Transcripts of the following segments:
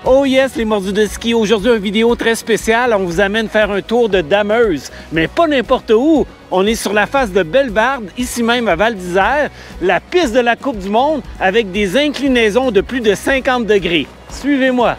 Oh yes, les mordus de ski. Aujourd'hui, une vidéo très spéciale. On vous amène faire un tour de Dameuse, mais pas n'importe où. On est sur la face de Bellebarde, ici même à Val d'Isère, la piste de la Coupe du Monde avec des inclinaisons de plus de 50 degrés. Suivez-moi.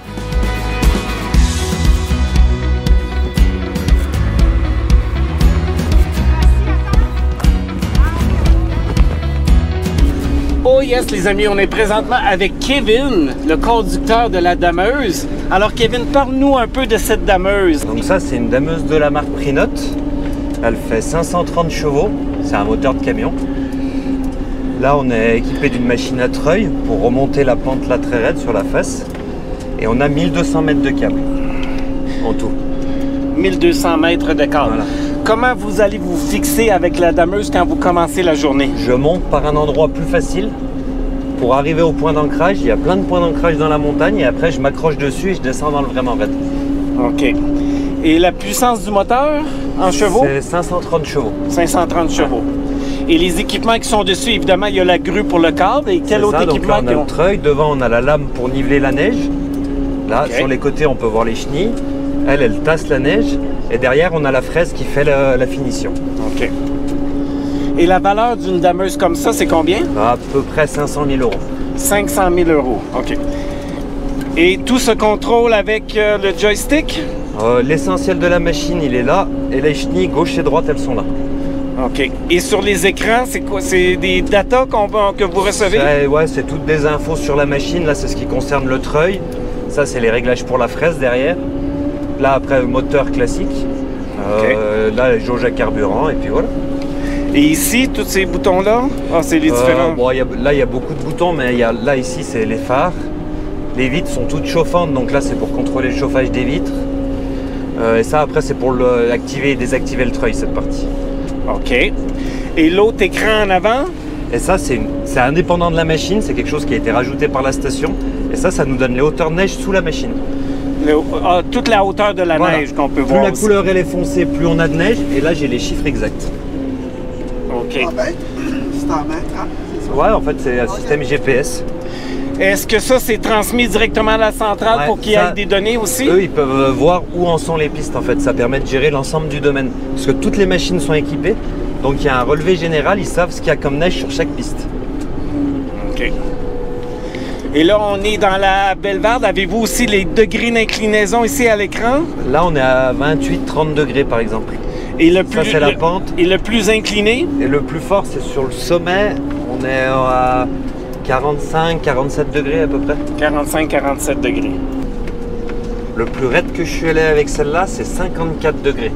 Oh yes, les amis, on est présentement avec Kevin, le conducteur de la Dameuse. Alors Kevin, parle-nous un peu de cette Dameuse. Donc ça, c'est une Dameuse de la marque Prinote. Elle fait 530 chevaux, c'est un moteur de camion. Là, on est équipé d'une machine à treuil pour remonter la pente là très raide sur la face. Et on a 1200 mètres de câble en tout. 1200 mètres de câble. Voilà. Comment vous allez vous fixer avec la Dameuse quand vous commencez la journée? Je monte par un endroit plus facile pour arriver au point d'ancrage. Il y a plein de points d'ancrage dans la montagne et après je m'accroche dessus et je descends dans le vraiment raide. OK. Et la puissance du moteur en chevaux? C'est 530 chevaux. 530 chevaux. Et les équipements qui sont dessus, évidemment, il y a la grue pour le câble. Et quel autre équipement? Donc là, on a le treuil. Devant, on a la lame pour niveler la neige. Là, sur les côtés, on peut voir les chenilles. Elle tasse la neige. Et derrière, on a la fraise qui fait la finition. OK. Et la valeur d'une Dameuse comme ça, c'est combien? À peu près 500 000 euros. 500 000 euros, OK. Et tout se contrôle avec le joystick? L'essentiel de la machine, il est là. Et les chenilles, gauche et droite, elles sont là. OK. Et sur les écrans, c'est quoi? C'est des datas que vous recevez? Ouais, c'est toutes des infos sur la machine. Là, c'est ce qui concerne le treuil. Ça, c'est les réglages pour la fraise derrière. Là, après, moteur classique. Là, les jauges à carburant, et puis voilà. Et ici, tous ces boutons-là, c'est les différents? Bon, là, il y a beaucoup de boutons, mais là, ici, c'est les phares. Les vitres sont toutes chauffantes, donc là, c'est pour contrôler le chauffage des vitres. Et ça, après, c'est pour activer et désactiver le treuil, cette partie. OK. Et l'autre écran en avant? Et ça, c'est indépendant de la machine. C'est quelque chose qui a été rajouté par la station. Et ça nous donne les hauteurs de neige sous la machine. Toute la hauteur de la neige qu'on peut voir. Plus la couleur elle est foncée, plus on a de neige. Et là, j'ai les chiffres exacts. OK. C'est en mètre, hein? Ouais, en fait, c'est un système GPS. Est-ce que ça, c'est transmis directement à la centrale pour qu'il y ait des données aussi? Eux, ils peuvent voir où en sont les pistes, en fait. Ça permet de gérer l'ensemble du domaine. Parce que toutes les machines sont équipées. Donc, il y a un relevé général. Ils savent ce qu'il y a comme neige sur chaque piste. OK. Et là, on est dans la Bellebarde. Avez-vous aussi les degrés d'inclinaison ici à l'écran? Là, on est à 28-30 degrés, par exemple. Et ça, c'est la pente. Et le plus incliné? Et le plus fort, c'est sur le sommet. On est à 45-47 degrés à peu près. 45-47 degrés. Le plus raide que je suis allé avec celle-là, c'est 54 degrés.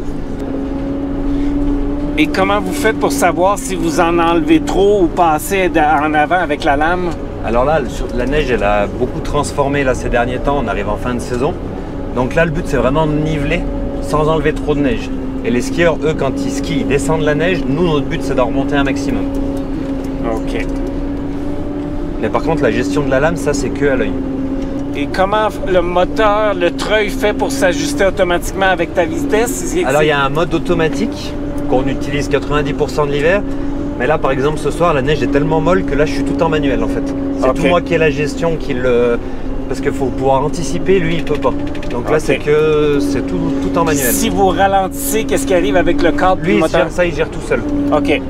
Et comment vous faites pour savoir si vous en enlevez trop ou passez en avant avec la lame? Alors là, la neige, elle a beaucoup transformé là, ces derniers temps. On arrive en fin de saison. Donc là, le but, c'est vraiment de niveler sans enlever trop de neige. Et les skieurs, eux, quand ils skient, ils descendent la neige. Nous, notre but, c'est d'en remonter un maximum. OK. Mais par contre, la gestion de la lame, ça, c'est que à l'œil. Et comment le moteur, le treuil fait pour s'ajuster automatiquement avec ta vitesse? Alors, il y a un mode automatique qu'on utilise 90% de l'hiver. Mais là, par exemple, ce soir, la neige est tellement molle que là, je suis tout en manuel, en fait. C'est tout moi qui ai la gestion, parce qu'il faut pouvoir anticiper, lui, il peut pas. Donc là, c'est tout en manuel. Si vous ralentissez, qu'est-ce qui arrive avec le câble du moteur? Il gère tout seul. OK.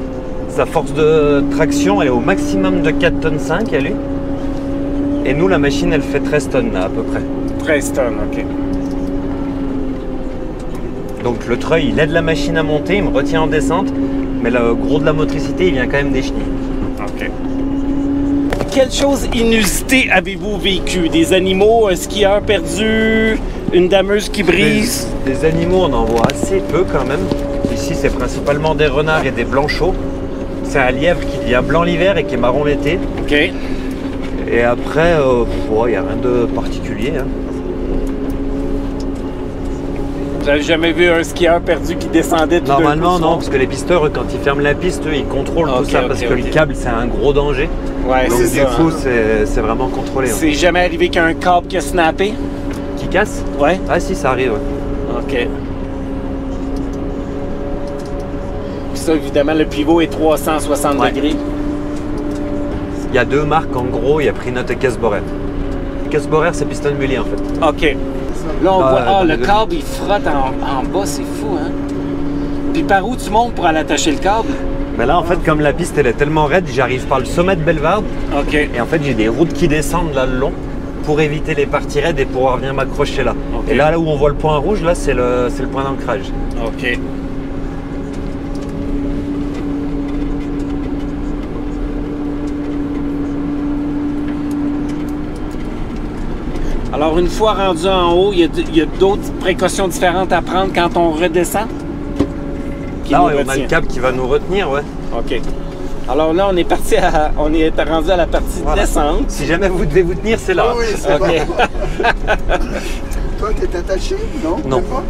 Sa force de traction, elle est au maximum de 4,5 tonnes à lui. Et nous, la machine, elle fait 13 tonnes, là, à peu près. 13 tonnes, OK. Donc le treuil, il aide la machine à monter, il me retient en descente. Mais le gros de la motricité, il vient quand même des chenilles. OK. Quelle chose inusitée avez-vous vécu? Des animaux, un skieur perdu, une dameuse qui brise? Des animaux, on en voit assez peu quand même. Ici, c'est principalement des renards et des blanchots. C'est un lièvre qui devient blanc l'hiver et qui est marron l'été. OK. Et après, il n'y a rien de particulier. Hein. Vous n'avez jamais vu un skieur perdu qui descendait tout d'un coup? Normalement, non, parce que les pisteurs, quand ils ferment la piste, eux, ils contrôlent tout ça, parce que le câble, c'est un gros danger. Ouais, donc, du coup, c'est vraiment contrôlé. C'est jamais arrivé qu'il y a un câble qui a snappé? Qui casse? Ouais. Ah si, ça arrive, ouais. OK. Puis ça, évidemment, le pivot est 360 degrés. Il y a deux marques, en gros, il y a Prinote et Casborel. casse boraire, c'est piston mulier en fait. OK. Là, on voit, le deux. câble, il frotte en bas, c'est fou, hein? Puis par où tu montes pour aller attacher le câble? Mais là, en fait, comme la piste elle est tellement raide, j'arrive par le sommet de Bellewaerde. OK. Et en fait, j'ai des routes qui descendent là le long pour éviter les parties raides et pouvoir venir m'accrocher là. Ok. Et là où on voit le point rouge, là, c'est le point d'ancrage. OK. Alors, une fois rendu en haut, il y a d'autres précautions différentes à prendre quand on redescend? Qui Là, nous on a retient? le câble qui va nous retenir, ouais. OK. Alors là, on est rendu à la partie Voilà. descente. Si jamais vous devez vous tenir, c'est là. Oui, c'est OK. bon. Toi, t'es attaché? Non? Non. Même pas?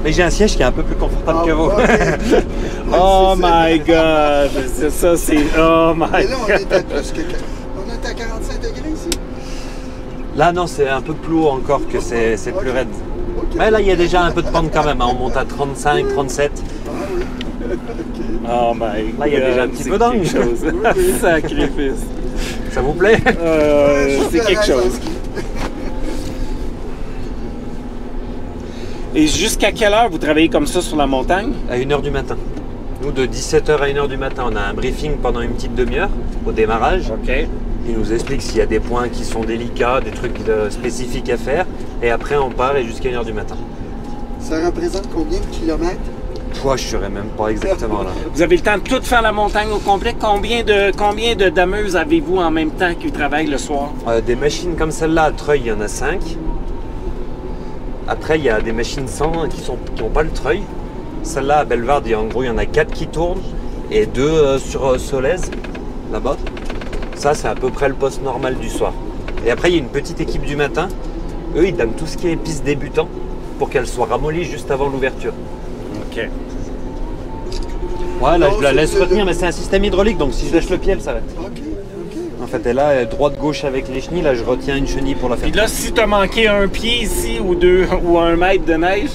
Mais j'ai un siège qui est un peu plus confortable que vous. ok. Ouais, Oh c'est ça. my God! C'est ça, c'est... Oh my Mais là, on est à God! plus que... On est à 45 degrés ici. Là, non, c'est un peu plus haut encore que c'est plus Ok. raide. Ok. Mais là, il y a déjà un peu de pente quand même, hein. On monte à 35, 37. Ah oui. Ok. Oh my God! Là, il y a déjà un petit c'est peu d'angle. quelque chose. oui. Sacrifice! Ça vous plaît? C'est quelque chose. Et jusqu'à quelle heure vous travaillez comme ça sur la montagne? À 1h du matin. Nous, de 17h à 1h du matin, on a un briefing pendant une petite demi-heure au démarrage. OK. Il nous explique s'il y a des points qui sont délicats, des trucs spécifiques à faire. Et après, on part et jusqu'à 1h du matin. Ça représente combien de kilomètres? Toi, je ne saurais même pas exactement là. Vous avez le temps de tout faire la montagne au complet? Combien de dameuses avez-vous en même temps qui travaillent le soir? Des machines comme celle-là, à Treuil, il y en a 5. Après, il y a des machines sans qui n'ont pas le treuil. Celle-là, à Bellewaerde, en gros, il y en a 4 qui tournent et 2 sur Solèze, là-bas. Ça, c'est à peu près le poste normal du soir. Et après, il y a une petite équipe du matin. Eux, ils donnent tout ce qui est piste débutant pour qu'elle soit ramollie juste avant l'ouverture. OK. Ouais, là, Non, je la c'est laisse le- retenir, mais c'est un système hydraulique, donc si je lâche le pied, elle s'arrête. Ok, ok. En fait, elle est droite-gauche avec les chenilles. Là, je retiens une chenille pour la faire. Puis là, si t'as manqué un pied ici ou deux ou 1 mètre de neige,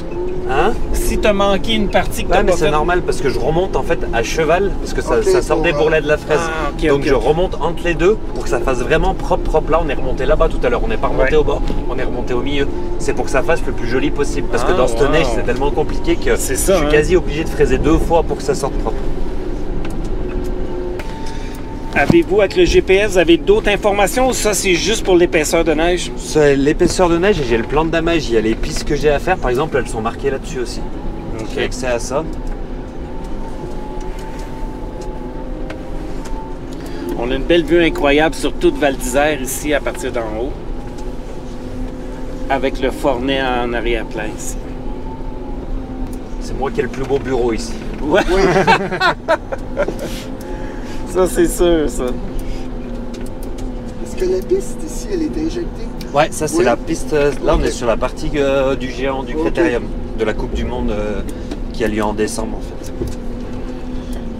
Hein? si t'as manqué une partie que Ouais, t'as mais pas c'est faite... normal parce que je remonte en fait à cheval parce que ça, Ok, ça sort pour, des bourrelets de la fraise. Ah, ok, Donc ok, je ok. remonte entre les deux pour que ça fasse vraiment propre. Là, on est remonté là-bas tout à l'heure. On n'est pas remonté Ouais. au bord, on est remonté au milieu. C'est pour que ça fasse le plus joli possible parce que Ah, dans cette wow. neige, c'est tellement compliqué que C'est ça, je suis hein. quasi obligé de fraiser 2 fois pour que ça sorte propre. Avez-vous, avec le GPS, vous avez d'autres informations ou ça, c'est juste pour l'épaisseur de neige? C'est l'épaisseur de neige et j'ai le plan de damage. Il y a les pistes que j'ai à faire. Par exemple, elles sont marquées là-dessus aussi. J'ai accès à ça. On a une belle vue incroyable sur toute Val d'Isère ici, à partir d'en haut. Avec le Fornet en arrière-plan ici. C'est moi qui ai le plus beau bureau ici. Ouais. Ça, c'est sûr, ça. Est-ce que la piste ici, elle est injectée? Ouais, ça c'est Oui. la piste. Là, on Ok. est sur la partie du géant du Ok. Critérium, de la Coupe du Monde qui a lieu en décembre en fait.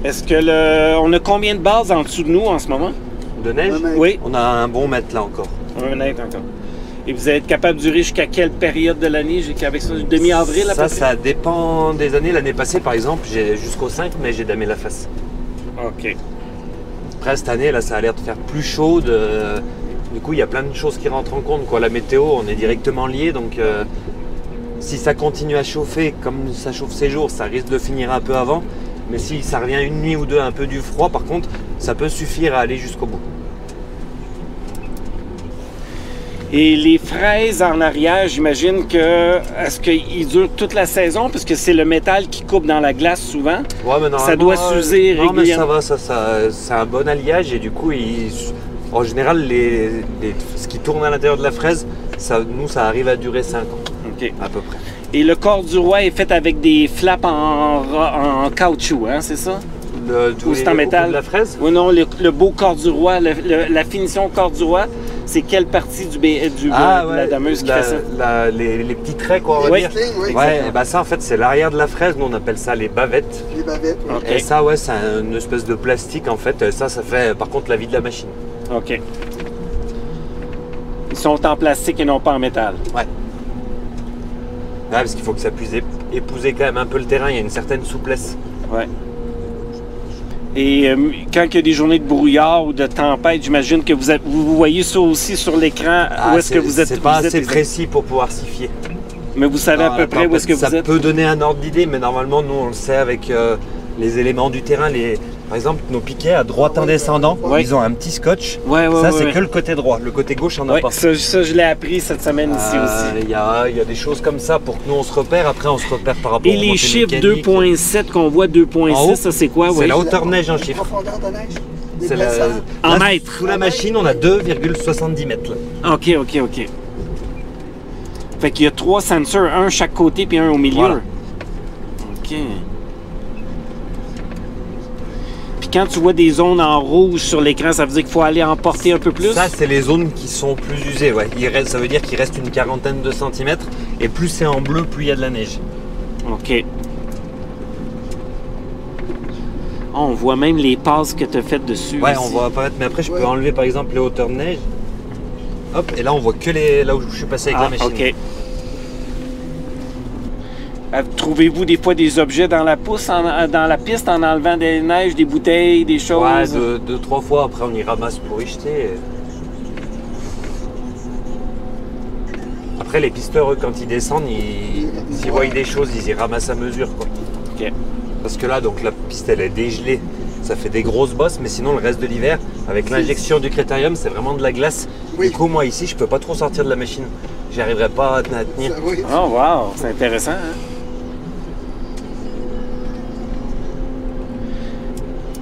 Est-ce que on a combien de bases en dessous de nous en ce moment? De neige? Un mètre. Oui, On a un bon mètre là encore. 1 mètre encore. Et vous allez être capable de durer jusqu'à quelle période de l'année? Avec ça, demi-avril à peu Ça, près? ça dépend des années. L'année passée, par exemple, j'ai jusqu'au 5 mai, j'ai damé la face. OK. Après, cette année, là, ça a l'air de faire plus chaud. Du coup, il y a plein de choses qui rentrent en compte, quoi. La météo, on est directement liés, donc si ça continue à chauffer comme ça chauffe ces jours, ça risque de finir un peu avant. Mais si ça revient une nuit ou deux un peu du froid, par contre, ça peut suffire à aller jusqu'au bout. Et les fraises en arrière, j'imagine que... Est-ce qu'ils durent toute la saison? Parce que c'est le métal qui coupe dans la glace souvent. Ouais, mais normalement, Ça doit s'user Non, mais régulièrement. ça va, c'est un bon alliage et du coup, en général, ce qui tourne à l'intérieur de la fraise, ça arrive à durer 5 ans, OK. à peu près. Et le corps du roi est fait avec des flaps en caoutchouc, hein, c'est ça? Ou c'est en métal? De la fraise? Oui, non, le beau corps du roi, la finition corps du roi, c'est quelle partie de la dameuse qui fait ça? Les petits traits, quoi, on va Oui. dire. Oui, Ouais, et bah ça, en fait, c'est l'arrière de la fraise. Nous, on appelle ça les bavettes. les bavettes. Oui. Ok. Et ça, ouais, c'est une espèce de plastique, en fait. Ça fait, par contre, la vie de la machine. OK. Ils sont en plastique et non pas en métal. Ouais. Ouais, parce qu'il faut que ça puisse épouser quand même un peu le terrain. Il y a une certaine souplesse. Ouais. Et quand il y a des journées de brouillard ou de tempête, j'imagine que vous voyez ça aussi sur l'écran. Où est-ce que vous êtes? C'est pas assez précis pour pouvoir s'y fier. Mais vous savez à peu près où est-ce que vous êtes? Ça peut donner un ordre d'idée, mais normalement, nous, on le sait avec les éléments du terrain. Par exemple, nos piquets à droite en descendant, ils ont un petit scotch. Ça, c'est que le côté droit. Le côté gauche, on a pas. Ça, je l'ai appris cette semaine ici aussi. Il y a des choses comme ça pour que nous, on se repère. Après, on se repère par rapport Et les chiffres 2.7 qu'on voit, 2.6, ça, c'est quoi? C'est la hauteur neige en chiffres. Profondeur de neige. C'est en mètres. Sous la machine, on a 2,70 mètres. Là. OK. Fait qu'il y a 3 sensors, un chaque côté puis un au milieu. Voilà. OK. Puis quand tu vois des zones en rouge sur l'écran, ça veut dire qu'il faut aller en porter un peu plus? Ça, c'est les zones qui sont plus usées. Ouais. Ça veut dire qu'il reste une quarantaine de centimètres. Et plus c'est en bleu, plus il y a de la neige. OK. Oh, on voit même les passes que tu as faites dessus. Ouais, ici. on voit apparaître. Mais après, je peux enlever par exemple les hauteurs de neige. Hop, et là, on voit que là où je suis passé avec la machine. OK. Trouvez-vous des fois des objets dans la piste en enlevant des neiges, des bouteilles, des choses? Ouais, deux, trois fois. Après, on y ramasse pour y jeter. Après, les pisteurs, eux, quand ils descendent, s'ils voient des choses, ils y ramassent à mesure, quoi. OK. Parce que là, donc, la piste, elle est dégelée. Ça fait des grosses bosses, mais sinon, le reste de l'hiver, avec l'injection du critérium, c'est vraiment de la glace. Oui. Du coup, moi, ici, je peux pas trop sortir de la machine. J'y arriverai pas à tenir. Oui. Oh, wow! C'est intéressant, hein?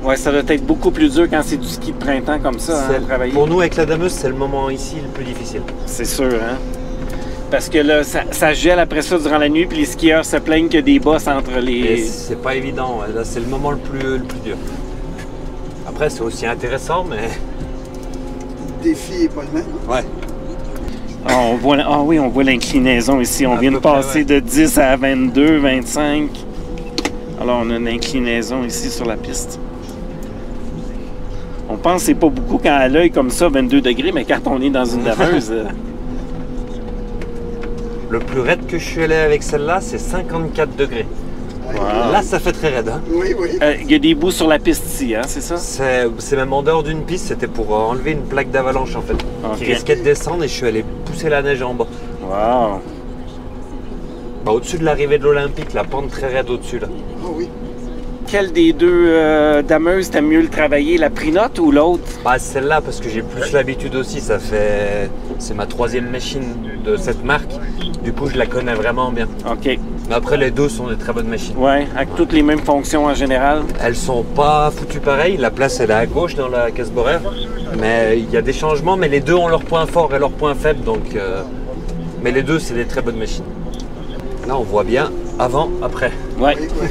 Ouais, ça doit être beaucoup plus dur quand c'est du ski de printemps comme ça, hein, travailler. Pour nous, avec la dameuse, c'est le moment ici le plus difficile. C'est sûr, hein? Parce que là, ça gèle après ça durant la nuit, puis les skieurs se plaignent qu'il y a des bosses entre les... C'est pas évident. Là, c'est le moment le plus dur. Après, c'est aussi intéressant, mais... Le défi est pas le même. Ouais. On voit l'inclinaison ici. On vient de passer de 10 à 22, 25. Alors, on a une inclinaison ici sur la piste. On pense que c'est pas beaucoup quand à l'œil comme ça, 22 degrés, mais quand on est dans une dameuse... Le plus raide que je suis allé avec celle-là, c'est 54 degrés. Wow. Là, ça fait très raide. Hein. Oui. Il y a des bouts sur la piste ici, hein, c'est ça? C'est même en dehors d'une piste, c'était pour enlever une plaque d'avalanche en fait. Qui risquait de descendre et je suis allé pousser la neige en bas. Wow! Bah, au-dessus de l'arrivée de l'Olympique, la pente très raide au-dessus là. Oh oui. Quelle des deux dameuses t'aimes mieux le travailler, la Prinote ou l'autre? Bah celle-là parce que j'ai plus l'habitude aussi, c'est ma 3e machine de cette marque. Du coup je la connais vraiment bien. OK. Mais après les deux sont des très bonnes machines. Ouais, avec toutes les mêmes fonctions en général. Elles sont pas foutues pareil, la place elle est à gauche dans la caisse boraire. Mais il y a des changements, mais les deux ont leurs points forts et leurs points faibles. Donc, mais les deux c'est des très bonnes machines. Là on voit bien avant, après. Ouais. Oui.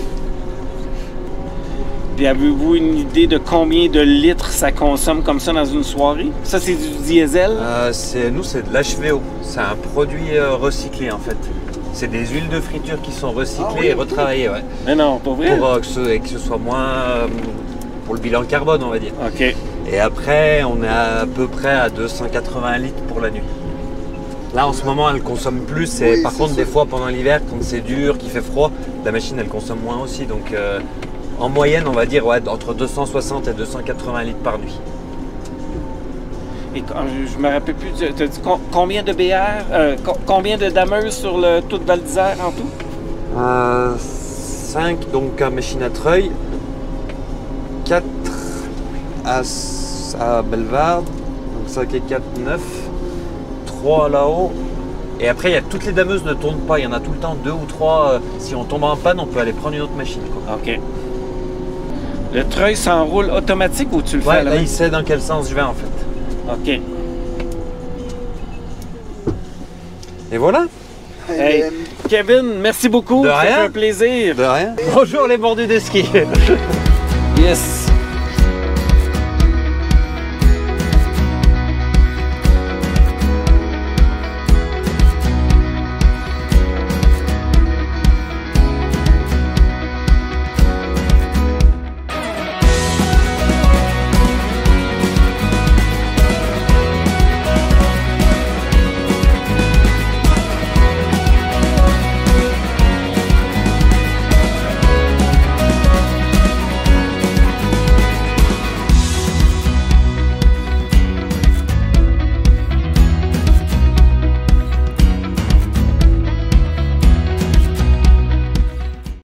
Puis avez-vous une idée de combien de litres ça consomme comme ça dans une soirée? Ça, c'est du diesel? Nous, c'est de l'HVO. C'est un produit recyclé, en fait. C'est des huiles de friture qui sont recyclées et retravaillées, ouais. Mais non, pas vrai? Pour que ce soit moins... pour le bilan carbone, on va dire. OK. Et après, on est à peu près à 280 litres pour la nuit. Là, en ce moment, elle consomme plus. Et par contre, des fois, pendant l'hiver, quand c'est dur, qu'il fait froid, la machine, elle consomme moins aussi. Donc... en moyenne, on va dire entre 260 et 280 litres par nuit. Et je me rappelle plus, tu as dit combien de BR, combien de dameuses sur le tout Val d'Isère en tout? 5 donc à machine à Treuil, 4 à Bellevarde, donc 5 et 4, 9, 3 là-haut. Et après, toutes les dameuses ne tournent pas, il y en a tout le temps 2 ou 3. Si on tombe en panne, on peut aller prendre une autre machine. Quoi. OK. Le treuil s'enroule automatique ou tu le fais à la là, main? il sait dans quel sens je vais en fait. OK. Et voilà. Hey, Kevin, merci beaucoup. De Ça rien. fait un plaisir. De rien. Bonjour les mordus de ski. Yes.